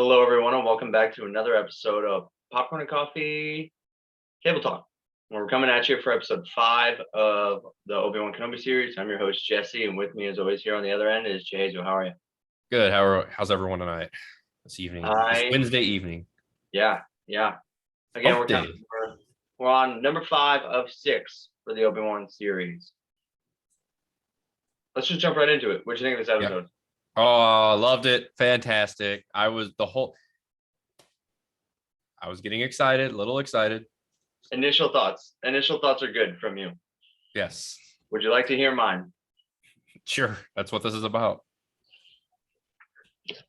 Hello, everyone, and welcome back to another episode of Popcorn and Coffee Table Talk. We're coming at you for episode 5 of the Obi-Wan Kenobi series. I'm your host, Jesse, and with me, as always, here on the other end is Jesu. How are you? Good. How's everyone tonight? This evening, this Wednesday evening. Yeah. Again, we're on number 5 of 6 for the Obi-Wan series. Let's just jump right into it. What do you think of this episode? Oh, loved it. Fantastic. I was getting excited, a little excited. Initial thoughts. Initial thoughts are good from you. Yes. Would you like to hear mine? Sure. That's what this is about.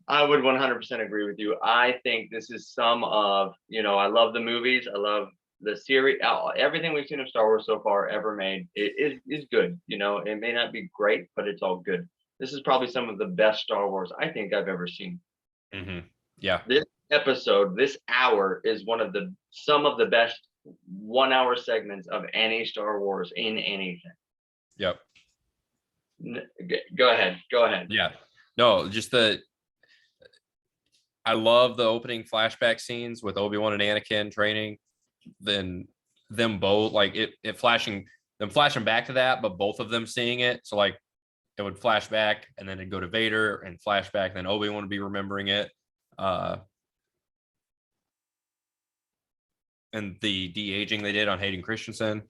I would 100% agree with you. I think this is some of, I love the movies. I love the series. Everything we've seen of Star Wars so far ever made is good. It may not be great, but it's all good. This is probably some of the best Star Wars I think I've ever seen. Mm-hmm. Yeah. This episode, this hour, is some of the best 1 hour segments of any Star Wars in anything. Yep. Go ahead. Yeah. No, I love the opening flashback scenes with Obi-Wan and Anakin training. Then them both, like it flashing back to that, but both of them seeing it. So like it would flash back and then it'd go to Vader and flashback, and then Obi-Wan would be remembering it. And the de-aging they did on Hayden Christensen.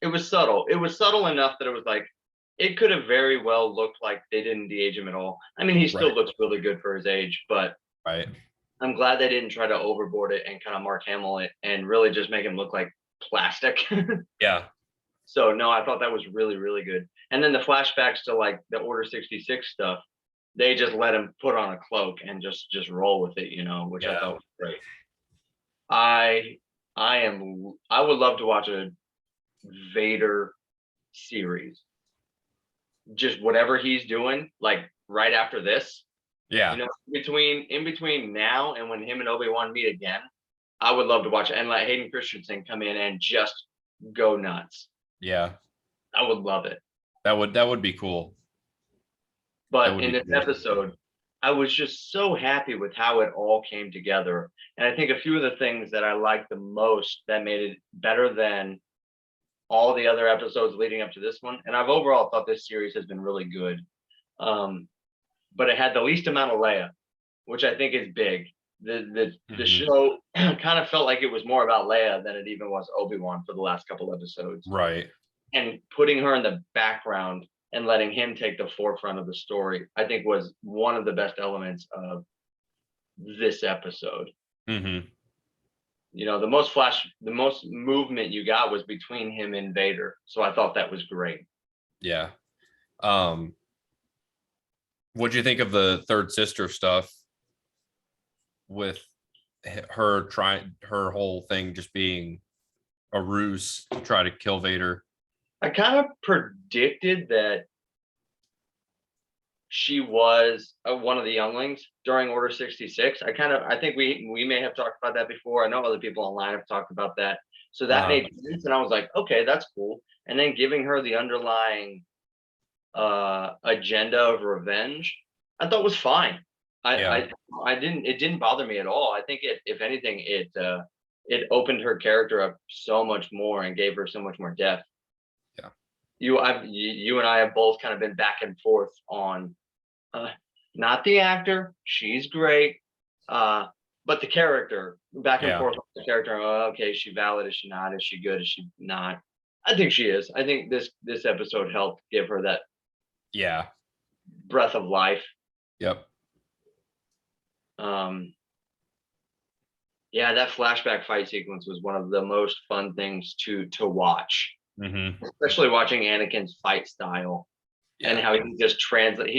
It was subtle. It was subtle enough that it was like, it could have very well looked like they didn't de-age him at all. I mean, he still looks really good for his age, but I'm glad they didn't try to overboard it and kind of Mark Hamill it and really just make him look like plastic. Yeah. So no, I thought that was really, really good. And then the flashbacks to like the Order 66 stuff, they just let him put on a cloak and just roll with it, which I thought was great. I would love to watch a Vader series. Just whatever he's doing, like right after this. Yeah. In between now and when him and Obi-Wan meet again, I would love to watch it and let Hayden Christensen come in and just go nuts. Yeah. I would love it. That would be cool. But in this episode, I was just so happy with how it all came together. And I think a few of the things that I liked the most that made it better than all the other episodes leading up to this one, and I've overall thought this series has been really good. But it had the least amount of Leia, which I think is big. The show kind of felt like it was more about Leia than it even was Obi-Wan for the last couple episodes. Right. And putting her in the background and letting him take the forefront of the story, I think was one of the best elements of this episode. Mm-hmm. The most movement you got was between him and Vader. So I thought that was great. Yeah. What'd you think of the third sister stuff with her whole thing just being a ruse to try to kill Vader? I kind of predicted that she was one of the younglings during Order 66. I think we may have talked about that before. I know other people online have talked about that. So that made sense. And I was like, okay, that's cool. And then giving her the underlying agenda of revenge, I thought was fine. It didn't bother me at all. I think if anything, it opened her character up so much more and gave her so much more depth. Yeah. You and I have both kind of been back and forth on not the actor, she's great, but the character, back and forth on the character. Okay, is she valid? Is she not? Is she good? Is she not? I think she is. I think this episode helped give her that breath of life. Yep. That flashback fight sequence was one of the most fun things to watch. Mm-hmm. Especially watching Anakin's fight style and how he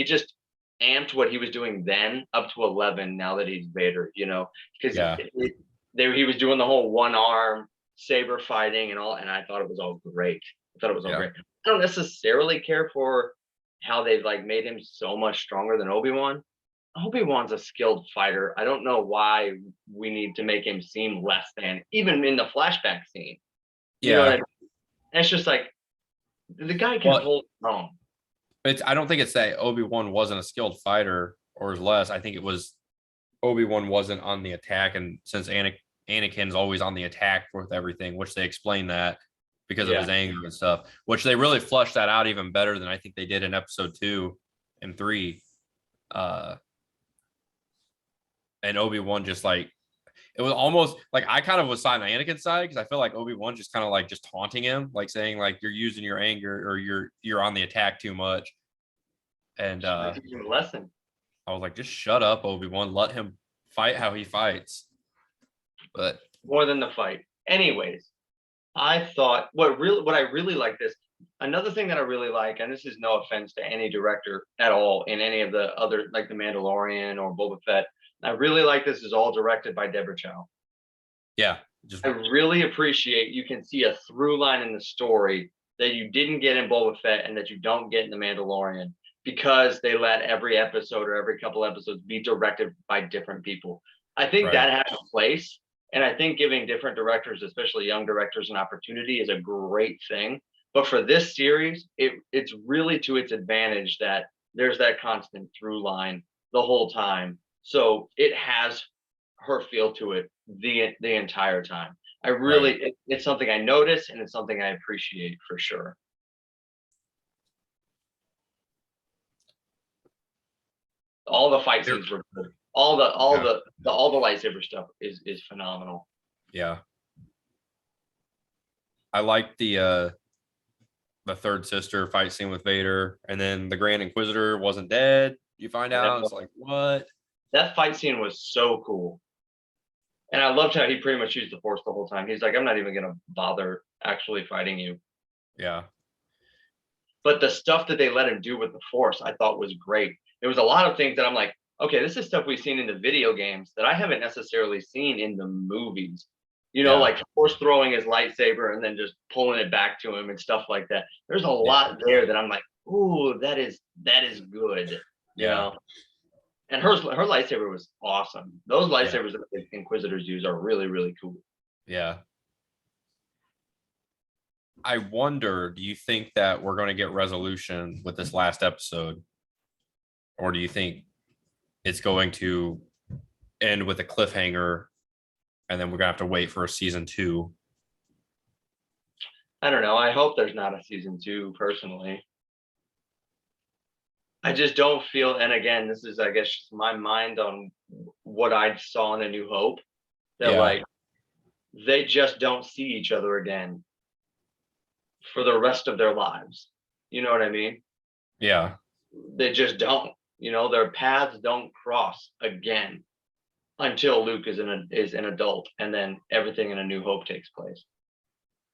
just amped what he was doing then up to 11 now that he's Vader, because he was doing the whole one arm saber fighting and all, and I thought it was all great. Great. I don't necessarily care for how they've like made him so much stronger than Obi-Wan. Obi-Wan's a skilled fighter. I don't know why we need to make him seem less than, even in the flashback scene. You know what I mean? And it's just like the guy can hold his own. I don't think it's that Obi-Wan wasn't a skilled fighter or less. I think it was Obi-Wan wasn't on the attack, and since Anakin's always on the attack with everything, which they explain that because of his anger and stuff, which they really flushed that out even better than I think they did in episode 2 and 3. And Obi-Wan just like, it was almost like I kind of was on Anakin's side because I feel like Obi-Wan just kind of like just taunting him, like saying like you're using your anger or you're on the attack too much. And lesson. I was like, just shut up, Obi-Wan. Let him fight how he fights. But more than the fight. Anyways, I thought what I really like this. Another thing that I really like, and this is no offense to any director at all in any of the other, like The Mandalorian or Boba Fett, I really like this is all directed by Deborah Chow. Yeah. I really appreciate you can see a through line in the story that you didn't get in Boba Fett and that you don't get in The Mandalorian because they let every episode or every couple episodes be directed by different people. I think that has a place. And I think giving different directors, especially young directors, an opportunity is a great thing. But for this series, it's really to its advantage that there's that constant through line the whole time. So it has her feel to it the entire time. I really, it's something I notice and it's something I appreciate for sure. All the fight scenes were good. All the lightsaber stuff is phenomenal. Yeah. I like the third sister fight scene with Vader, and then the Grand Inquisitor wasn't dead. You find out, it's like, what? That fight scene was so cool. And I loved how he pretty much used the Force the whole time. He's like, I'm not even going to bother actually fighting you. Yeah. But the stuff that they let him do with the Force, I thought was great. There was a lot of things that I'm like, okay, this is stuff we've seen in the video games that I haven't necessarily seen in the movies. You know, like Force throwing his lightsaber and then just pulling it back to him and stuff like that. There's a lot there that I'm like, ooh, that is good. You know? And her lightsaber was awesome. Those lightsabers that the Inquisitors use are really, really cool. Yeah. I wonder, do you think that we're going to get resolution with this last episode? Or do you think it's going to end with a cliffhanger and then we're going to have to wait for a season 2? I don't know. I hope there's not a season 2 personally. I just don't feel, and again, this is, I guess, just my mind on what I saw in A New Hope, that like they just don't see each other again for the rest of their lives. You know what I mean? Yeah. They just don't. You know, their paths don't cross again until Luke is an adult, and then everything in A New Hope takes place.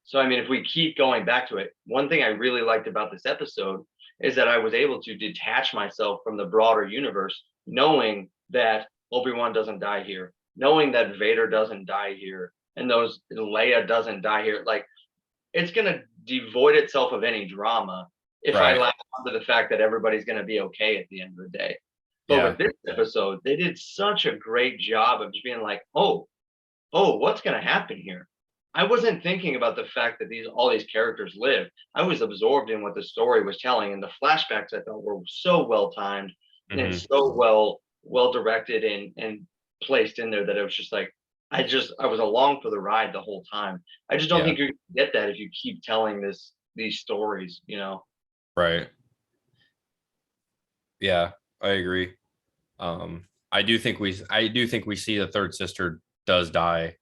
So, I mean, if we keep going back to it, one thing I really liked about this episode is that I was able to detach myself from the broader universe, knowing that Obi-Wan doesn't die here, knowing that Vader doesn't die here, and Leia doesn't die here. Like, it's going to devoid itself of any drama if I latch onto the fact that everybody's going to be okay at the end of the day. But with this episode, they did such a great job of just being like, oh, what's going to happen here? I wasn't thinking about the fact that all these characters live. I was absorbed in what the story was telling, and the flashbacks I thought were so well timed and so well directed and placed in there that it was just like I was along for the ride the whole time. I just don't think you can get that if you keep telling these stories, you know. Right. Yeah, I agree. I do think we see the third sister does die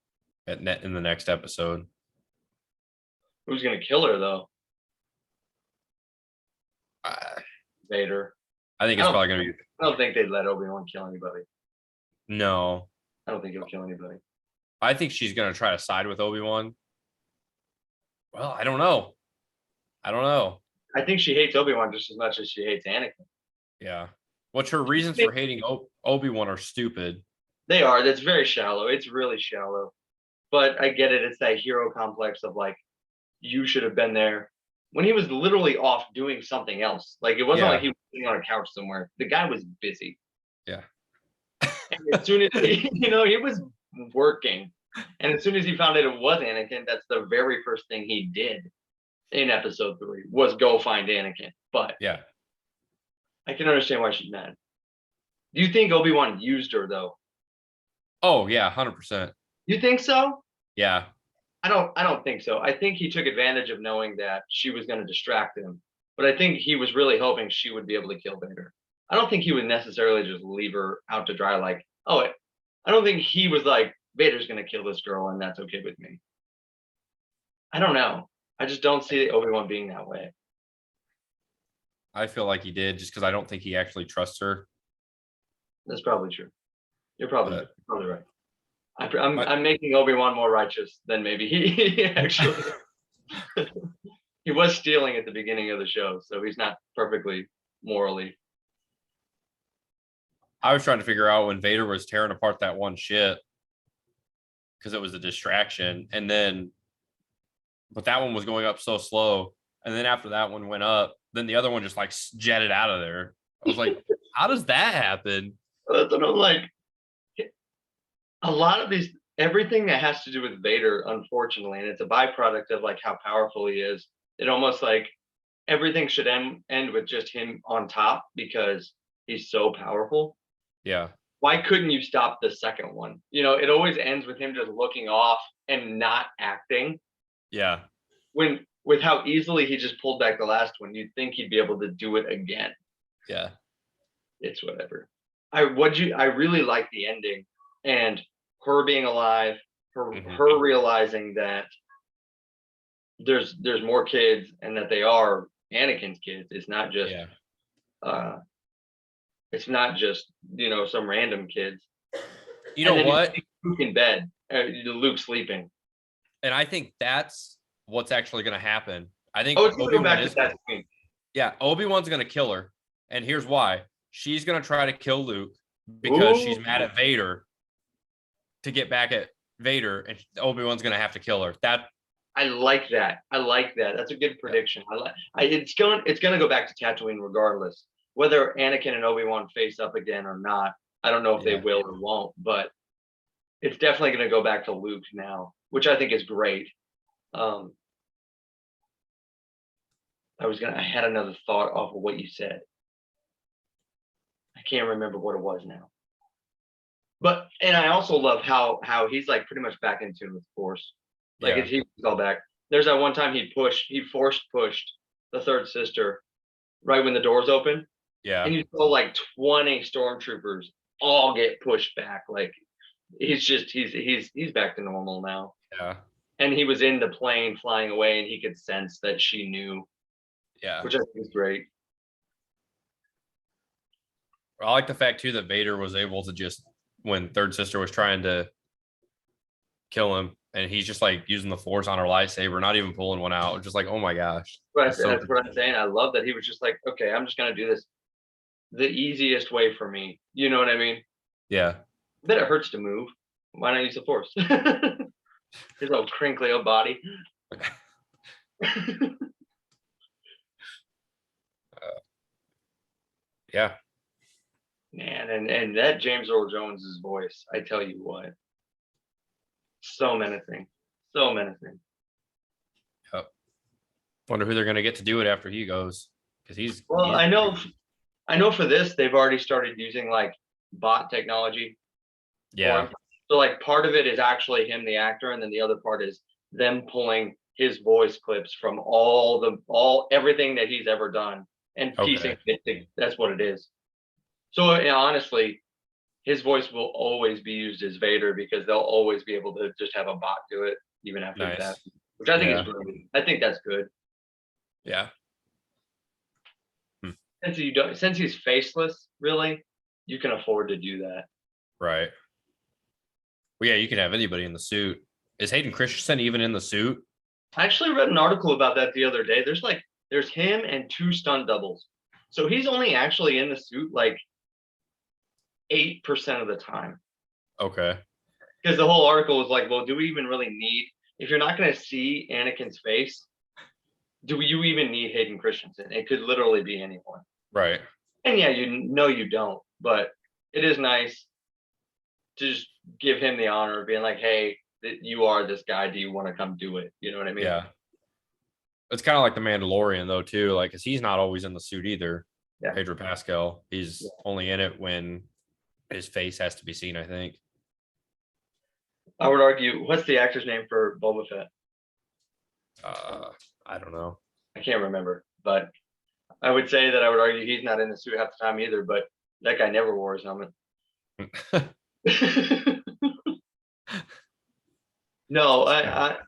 in the next episode. Who's gonna kill her though? Vader. I think it's probably gonna be. I don't think they'd let Obi-Wan kill anybody. No. I don't think he'll kill anybody. I think she's gonna try to side with Obi-Wan. Well, I don't know. I think she hates Obi-Wan just as much as she hates Anakin. Yeah. What's her reasons for hating Obi-Wan are stupid. They are. That's very shallow. It's really shallow. But I get it. It's that hero complex of like, you should have been there when he was literally off doing something else. Like, it wasn't like he was sitting on a couch somewhere. The guy was busy. Yeah. And as soon as he was working. And as soon as he found out it was Anakin, that's the very first thing he did in episode 3 was go find Anakin. But yeah, I can understand why she's mad. Do you think Obi-Wan used her though? Oh yeah, 100%. You think so? Yeah, I don't think so. I think he took advantage of knowing that she was going to distract him. But I think he was really hoping she would be able to kill Vader. I don't think he would necessarily just leave her out to dry like, oh, I don't think he was like, Vader's going to kill this girl and that's okay with me. I don't know. I just don't see Obi-Wan being that way. I feel like he did just because I don't think he actually trusts her. That's probably true. You're probably right. I'm But I'm making Obi-Wan more righteous than maybe he actually. He was stealing at the beginning of the show, so he's not perfectly morally. I was trying to figure out when Vader was tearing apart that one ship because it was a distraction, and then but that one was going up so slow, and then after that one went up, then the other one just like jetted out of there. I was like, how does that happen? That's what I'm like. A lot of these, everything that has to do with Vader, unfortunately, and it's a byproduct of like how powerful he is. It almost like everything should end with just him on top because he's so powerful. Yeah, Why couldn't you stop the second one? It always ends with him just looking off and not acting. yeah. When with how easily he just pulled back the last one, you'd think he'd be able to do it again. Yeah. It's whatever. I really like the ending and her being alive, her realizing that there's more kids and that they are Anakin's kids. It's not just uh it's not just some random kids. You know what? Luke in bed, Luke sleeping. And I think that's what's actually going to happen. I think it's going to go back to that scene. Yeah, Obi-Wan's going to kill her. And here's why. She's going to try to kill Luke because she's mad at Vader to get back at Vader, and Obi-Wan's going to have to kill her. I like that. That's a good prediction. It's going to go back to Tatooine regardless. Whether Anakin and Obi-Wan face up again or not, I don't know if they will or won't, but it's definitely going to go back to Luke now, which I think is great. I had another thought off of what you said. I can't remember what it was now. And I also love how he's like pretty much back in tune with the Force. Like he was all back. There's that one time he force pushed the third sister right when the doors open. Yeah. And you saw like 20 stormtroopers all get pushed back. Like he's back to normal now. Yeah. And he was in the plane flying away and he could sense that she knew. Yeah. Which I think is great. I like the fact too that Vader was able to just, when third sister was trying to kill him, and he's just like using the Force on her lightsaber, not even pulling one out. Just like, oh my gosh. That's what I'm saying. I love that he was just like, okay, I'm just gonna do this the easiest way for me. You know what I mean? Yeah. I bet it hurts to move. Why not use the Force? His old crinkly old body. Yeah. Man, and that James Earl Jones's voice, I tell you what, so menacing. Yep. Wonder who they're gonna get to do it after he goes, because I know for this they've already started using like bot technology. Yeah. So like part of it is actually him, the actor, and then the other part is them pulling his voice clips from everything that he's ever done and piecing it. That's what it is. So honestly, his voice will always be used as Vader because they'll always be able to just have a bot do it even after that, which I think is great. I think that's good. Yeah. Since he's faceless, really, you can afford to do that. Right. Well, yeah, you can have anybody in the suit. Is Hayden Christensen even in the suit? I actually read an article about that the other day. There's him and 2 stunt doubles. So he's only actually in the suit like 8% of the time. Okay. Because the whole article was like, well, do we even really need, if you're not going to see Anakin's face, do you even need Hayden Christensen? It could literally be anyone. Right. And yeah, you don't, but it is nice to just give him the honor of being like, hey, you are this guy. Do you want to come do it? You know what I mean? Yeah. It's kind of like the Mandalorian though, too. Like, cause he's not always in the suit either. Yeah. Pedro Pascal. He's only in it when his face has to be seen, I think. I would argue, what's the actor's name for Boba Fett? I don't know. I can't remember, but I would say that I would argue he's not in the suit half the time either, but that guy never wore his helmet. No,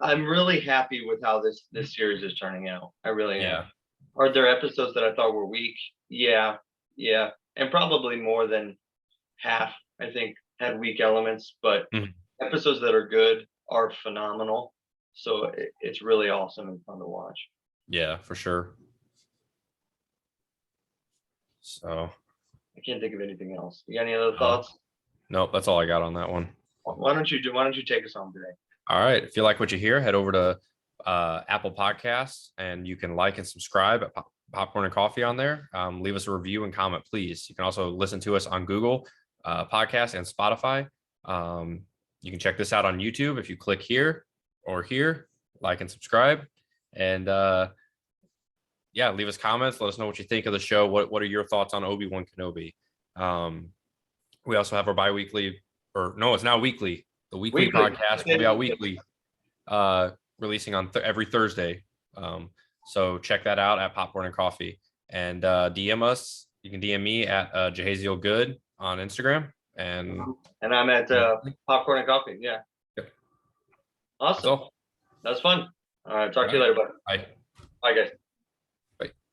I'm really happy with how this series is turning out. I really am. Are there episodes that I thought were weak? Yeah, and probably more than half, I think, had weak elements, but episodes that are good are phenomenal. So it's really awesome and fun to watch. Yeah, for sure. So I can't think of anything else. You got any other thoughts? Nope, that's all I got on that one. Why don't you take us home today? All right. If you like what you hear, head over to Apple Podcasts and you can like and subscribe at Popcorn and Coffee on there. Leave us a review and comment, please. You can also listen to us on Google Podcasts and Spotify. You can check this out on YouTube if you click here or here, like and subscribe. And yeah, leave us comments. Let us know what you think of the show. What are your thoughts on Obi-Wan Kenobi? We also have our bi-weekly, or no, it's now weekly. The weekly podcast will be out weekly, releasing on every Thursday. So check that out at Popcorn and Coffee, and DM us. You can DM me at Jahaziel Good on Instagram, and I'm at Popcorn and Coffee. Yeah. Yep. Awesome. That was fun. All right. Talk to you later, bud. Bye. Bye, guys.